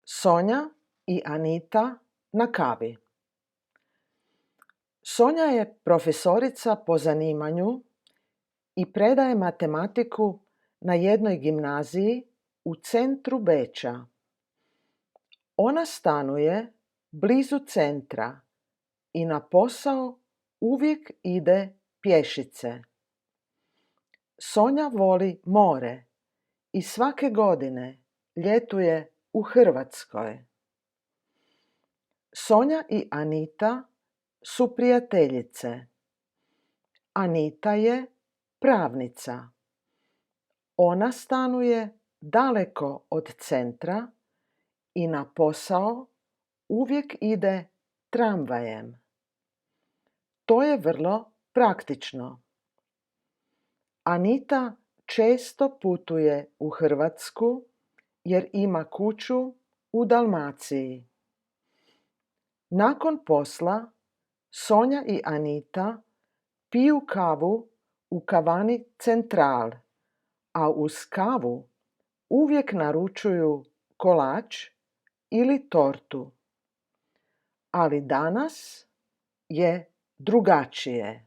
Sonja i Anita na kavi. Sonja je profesorica po zanimanju i predaje matematiku na jednoj gimnaziji u centru Beča. Ona stanuje blizu centra i na posao uvijek ide pješice. Sonja voli more i svake godine ljetuje u Hrvatskoj. Sonja i Anita su prijateljice. Anita je pravnica. Ona stanuje daleko od centra i na posao uvijek ide tramvajem. To je vrlo praktično. Anita često putuje u Hrvatsku jer ima kuću u Dalmaciji. Nakon posla Sonja i Anita piju kavu u kavani Central, a uz kavu uvijek naručuju kolač ili tortu. Ali danas je drugačije.